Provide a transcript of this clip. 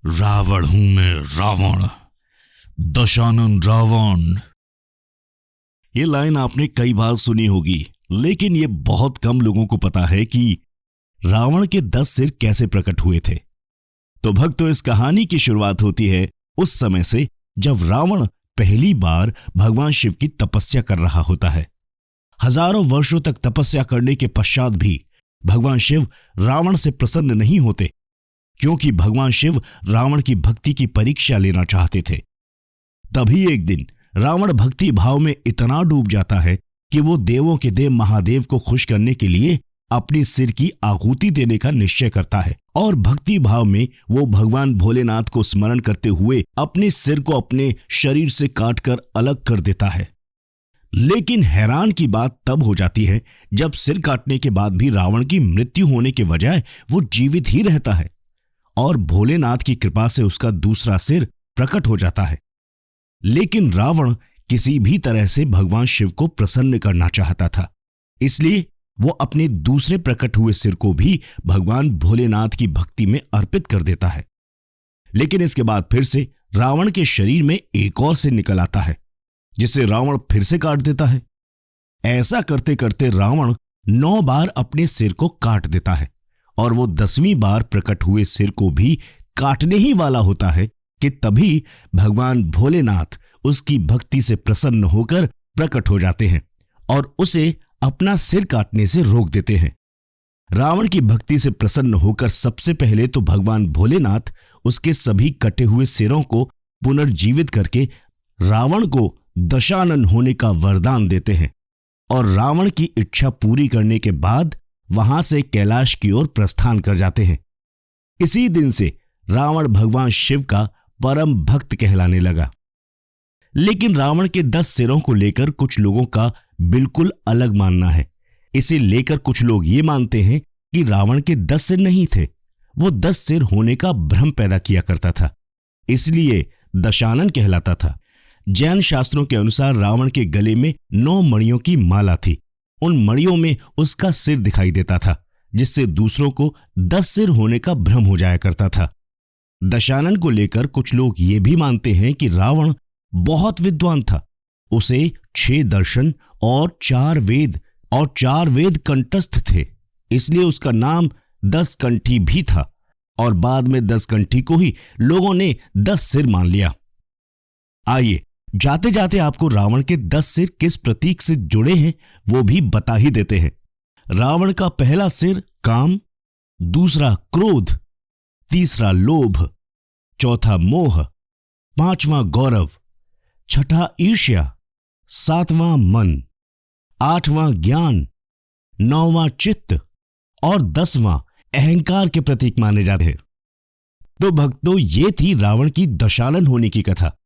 रावण हूं मैं, रावण, दशानन रावण। ये लाइन आपने कई बार सुनी होगी, लेकिन ये बहुत कम लोगों को पता है कि रावण के 10 सिर कैसे प्रकट हुए थे। तो भक्तों, इस कहानी की शुरुआत होती है उस समय से जब रावण पहली बार भगवान शिव की तपस्या कर रहा होता है। हजारों वर्षों तक तपस्या करने के पश्चात भी भगवान शिव रावण से प्रसन्न नहीं होते, क्योंकि भगवान शिव रावण की भक्ति की परीक्षा लेना चाहते थे। तभी एक दिन रावण भक्ति भाव में इतना डूब जाता है कि वो देवों के देव महादेव को खुश करने के लिए अपनी सिर की आहुति देने का निश्चय करता है और भक्ति भाव में वो भगवान भोलेनाथ को स्मरण करते हुए अपने सिर को अपने शरीर से काटकर अलग कर देता है। लेकिन हैरान की बात तब हो जाती है जब सिर काटने के बाद भी रावण की मृत्यु होने के बजाय वो जीवित ही रहता है और भोलेनाथ की कृपा से उसका दूसरा सिर प्रकट हो जाता है। लेकिन रावण किसी भी तरह से भगवान शिव को प्रसन्न करना चाहता था, इसलिए वो अपने दूसरे प्रकट हुए सिर को भी भगवान भोलेनाथ की भक्ति में अर्पित कर देता है। लेकिन इसके बाद फिर से रावण के शरीर में एक और सिर निकल आता है, जिसे रावण फिर से काट देता है। ऐसा करते करते रावण 9 बार अपने सिर को काट देता है और वो 10वीं बार प्रकट हुए सिर को भी काटने ही वाला होता है कि तभी भगवान भोलेनाथ उसकी भक्ति से प्रसन्न होकर प्रकट हो जाते हैं और उसे अपना सिर काटने से रोक देते हैं। रावण की भक्ति से प्रसन्न होकर सबसे पहले तो भगवान भोलेनाथ उसके सभी कटे हुए सिरों को पुनर्जीवित करके रावण को दशानन होने का वरदान देते हैं और रावण की इच्छा पूरी करने के बाद वहां से कैलाश की ओर प्रस्थान कर जाते हैं। इसी दिन से रावण भगवान शिव का परम भक्त कहलाने लगा। लेकिन रावण के 10 सिरों को लेकर कुछ लोगों का बिल्कुल अलग मानना है। इसे लेकर कुछ लोग ये मानते हैं कि रावण के 10 सिर नहीं थे, वो 10 सिर होने का भ्रम पैदा किया करता था, इसलिए दशानन कहलाता था। जैन शास्त्रों के अनुसार रावण के गले में 9 मणियों की माला थी। उन मणियों में उसका सिर दिखाई देता था, जिससे दूसरों को 10 सिर होने का भ्रम हो जाया करता था। दशानन को लेकर कुछ लोग ये भी मानते हैं कि रावण बहुत विद्वान था। उसे 6 दर्शन और 4 वेद कंठस्थ थे, इसलिए उसका नाम 10 कंठी भी था और बाद में 10 कंठी को ही लोगों ने 10 सिर मान लिया। आइए जाते जाते आपको रावण के 10 सिर किस प्रतीक से जुड़े हैं वो भी बता ही देते हैं। रावण का पहला सिर काम, दूसरा क्रोध, तीसरा लोभ, चौथा मोह, 5वां गौरव, 6ठा ईर्ष्या, 7वां मन, 8वां ज्ञान, 9वां चित्त और 10वां अहंकार के प्रतीक माने जाते हैं। तो भक्तों, ये थी रावण की दशानन होने की कथा।